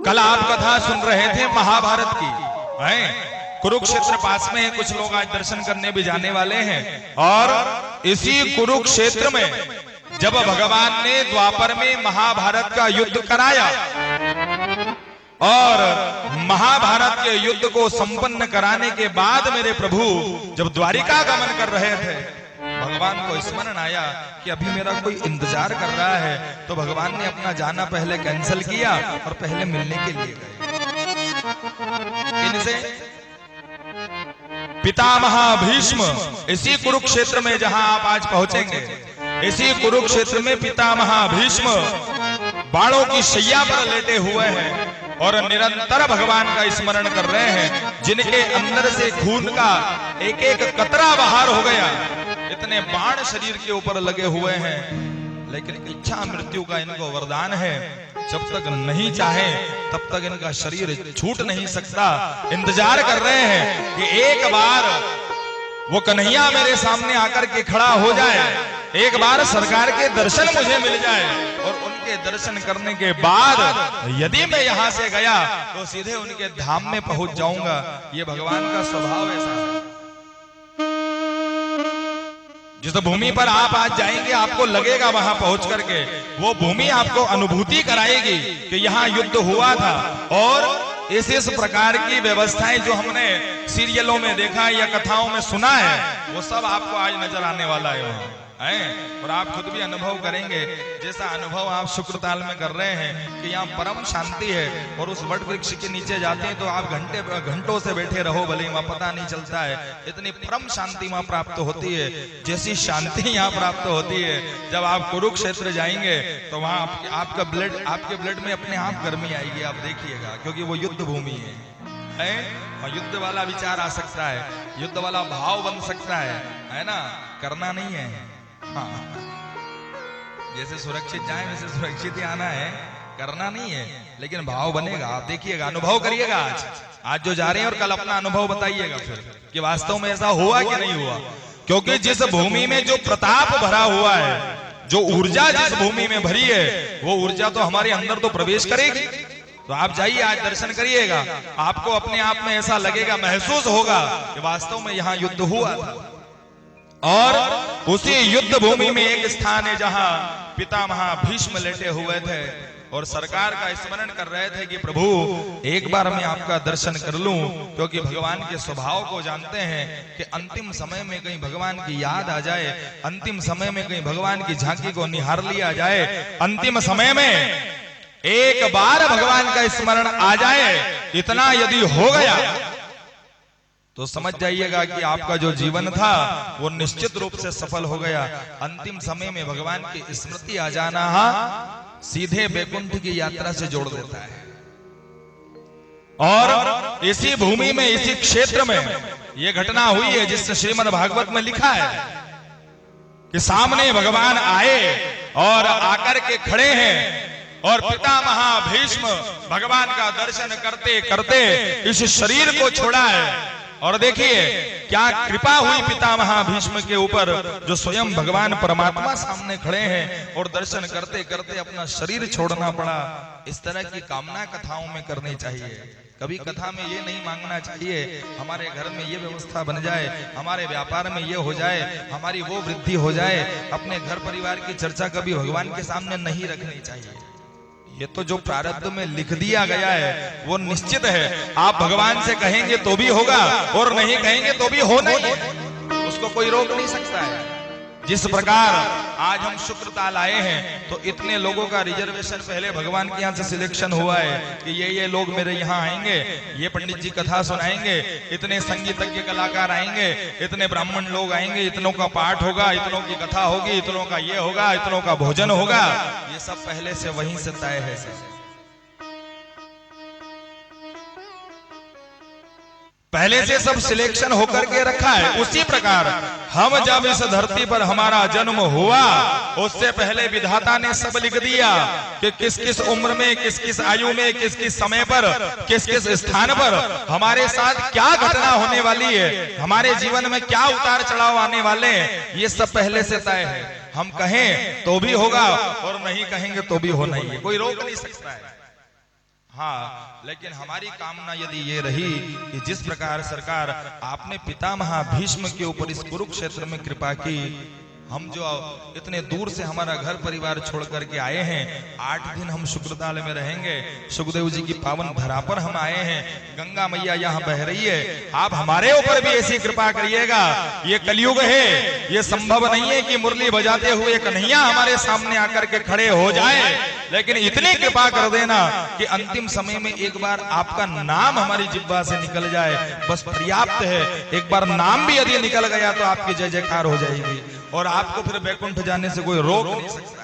कल आप कथा सुन रहे थे महाभारत की, हैं? कुरुक्षेत्र पास में है, कुछ लोग आज दर्शन करने भी जाने वाले हैं। और इसी कुरुक्षेत्र में जब भगवान ने द्वापर में महाभारत का युद्ध कराया और महाभारत के युद्ध को संपन्न कराने के बाद मेरे प्रभु जब द्वारिका गमन कर रहे थे, भगवान को स्मरण आया कि अभी मेरा कोई इंतजार कर रहा है। तो भगवान ने अपना जाना पहले कैंसिल किया और पहले मिलने के लिए गए। इनसे पितामह भीष्म इसी कुरुक्षेत्र में जहां आप आज पहुंचेंगे, इसी कुरुक्षेत्र में पितामह भीष्म बाणों की शैया पर लेटे हुए हैं और निरंतर भगवान का स्मरण कर रहे हैं, जिनके अंदर से खून का एक एक कतरा बाहर हो गया। इतने बाण शरीर के ऊपर लगे हुए हैं, लेकिन इच्छा मृत्यु का इनको वरदान है। जब तक नहीं चाहे तब तक इनका शरीर छूट नहीं सकता। इंतजार कर रहे हैं कि एक बार वो कन्हैया मेरे सामने आकर के खड़ा हो जाए, एक बार सरकार के दर्शन मुझे मिल जाए और उनके दर्शन करने के बाद यदि मैं यहां से गया तो सीधे उनके धाम में पहुंच जाऊंगा। ये भगवान का स्वभाव ऐसा है। जिस भूमि पर आप आज जाएंगे आपको लगेगा वहां पहुंच करके वो भूमि आपको अनुभूति कराएगी कि यहाँ युद्ध हुआ था। और इस प्रकार की व्यवस्थाएं जो हमने सीरियलों में देखा या कथाओं में सुना है, वो सब आपको आज नजर आने वाला है वहां, और आप खुद भी अनुभव करेंगे। जैसा अनुभव आप शुक्रताल में कर रहे हैं कि यहाँ परम शांति है, और उस वट वृक्ष के नीचे जाते हैं तो आप घंटों से बैठे रहो, भले वहां पता नहीं चलता है। इतनी परम शांति वहां प्राप्त होती है, जैसी शांति यहाँ प्राप्त होती है। जब आप कुरुक्षेत्र जाएंगे तो वहां आपके ब्लड में अपने आप गर्मी आएगी, आप देखिएगा, क्योंकि वो युद्ध भूमि है। युद्ध वाला विचार आ सकता है, युद्ध वाला भाव बन सकता है ना, करना नहीं है। हाँ, जैसे सुरक्षित जाए वैसे सुरक्षित ही आना है, करना नहीं है, लेकिन भाव बनेगा। आप देखिएगा, अनुभव करिएगा। आज जो जा रहे हैं और कल अपना अनुभव बताइएगा फिर कि वास्तव में ऐसा हुआ कि नहीं हुआ। क्योंकि जिस भूमि में जो प्रताप भरा हुआ है, जो ऊर्जा जिस भूमि में भरी है, वो ऊर्जा तो हमारे अंदर तो प्रवेश करेगी। तो आप जाइए, आज दर्शन करिएगा, आपको अपने आप में ऐसा लगेगा, महसूस होगा कि वास्तव में यहाँ युद्ध हुआ था। और उसी युद्ध भूमि में एक स्थान है जहां पितामह भीष्म लेटे हुए थे और सरकार का स्मरण कर रहे थे कि प्रभु एक बार मैं आपका दर्शन कर लूं, क्योंकि भगवान के स्वभाव को जानते हैं कि अंतिम समय में कहीं भगवान की याद आ जाए, अंतिम समय में कहीं भगवान की झांकी को निहार लिया जाए, अंतिम समय में एक बार भगवान का स्मरण आ जाए, इतना यदि हो गया तो समझ जाइएगा कि आपका जो जीवन था वो निश्चित रूप से सफल हो गया। अंतिम समय में भगवान की स्मृति आ जाना सीधे वैकुंठ की यात्रा से जोड़ देता है। और इसी भूमि में, इसी क्षेत्र में ये घटना हुई है जिससे श्रीमद् भागवत में लिखा है कि सामने भगवान आए और आकर के खड़े हैं, और पितामह भीष्म भगवान का दर्शन करते करते इस शरीर को छोड़ा है। और देखिए क्या कृपा हुई पितामह भीष्म के ऊपर, जो स्वयं भगवान परमात्मा सामने खड़े हैं और दर्शन करते करते अपना शरीर छोड़ना पड़ा। इस तरह की कामना कथाओं में करनी चाहिए। कभी कथा में ये नहीं मांगना चाहिए हमारे घर में ये व्यवस्था बन जाए, हमारे व्यापार में ये हो जाए, हमारी वो वृद्धि हो जाए। अपने घर परिवार की चर्चा कभी भगवान के सामने नहीं रखनी चाहिए। ये तो जो प्रारब्ध में लिख दिया गया है वो निश्चित है। आप भगवान से कहेंगे तो भी होगा और नहीं कहेंगे तो भी होना ही है, उसको कोई रोक नहीं सकता है। जिस प्रकार आज हम शुक्रताल आए हैं तो इतने लोगों का रिजर्वेशन पहले भगवान के यहाँ से सिलेक्शन हुआ है कि ये लोग मेरे यहाँ आएंगे, ये पंडित जी कथा सुनाएंगे, इतने संगीतज्ञ कलाकार आएंगे, इतने ब्राह्मण लोग आएंगे, इतनों का पाठ होगा, इतनों की कथा होगी, इतनों का ये होगा, इतनों का भोजन होगा। ये सब पहले से वहीं से तय है। पहले से सब सिलेक्शन होकर के रखा है। उसी प्रकार हम जब इस धरती पर हमारा जन्म हुआ, उससे पहले विधाता ने सब लिख दिया कि किस किस उम्र में, किस किस आयु में, किस किस समय पर, किस किस स्थान पर हमारे साथ क्या घटना होने वाली है, हमारे जीवन में क्या उतार चढ़ाव आने वाले हैं, ये सब पहले से तय है। हम कहें तो भी होगा और नहीं कहेंगे तो भी होना ही है, कोई रोक नहीं सकता है। हाँ, लेकिन हमारी कामना यदि ये रही कि जिस प्रकार सरकार आपने पितामह भीष्म के ऊपर इस कुरुक्षेत्र में कृपा की, हम जो इतने दूर से हमारा घर परिवार छोड़ करके आए हैं, 8 दिन हम शुक्रताल में रहेंगे, सुखदेव जी की पावन धरा पर हम आए हैं, गंगा मैया यहाँ बह रही है, आप हमारे ऊपर भी ऐसी कृपा करिएगा। ये कलयुग है, ये संभव नहीं है कि मुरली बजाते हुए कन्हैया हमारे सामने आकर के खड़े हो जाए, लेकिन इतनी कृपा कर देना कि अंतिम समय में एक बार आपका नाम हमारी जिह्वा से निकल जाए, बस पर्याप्त है। एक बार नाम भी यदि निकल गया तो आपकी जय जयकार हो जाएगी और आपको फिर वैकुंठ जाने से कोई रोक नहीं सकता।